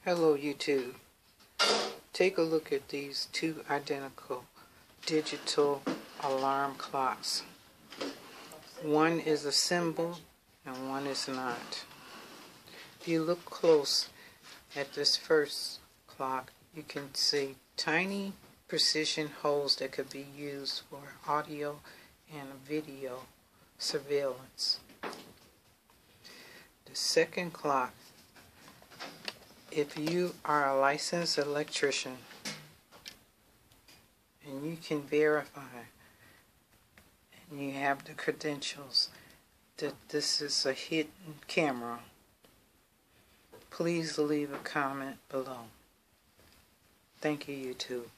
Hello YouTube. Take a look at these two identical digital alarm clocks. One is a symbol and one is not. If you look close at this first clock, you can see tiny precision holes that could be used for audio and video surveillance. The second clock, if you are a licensed electrician and you can verify and you have the credentials that this is a hidden camera, please leave a comment below. Thank you, YouTube.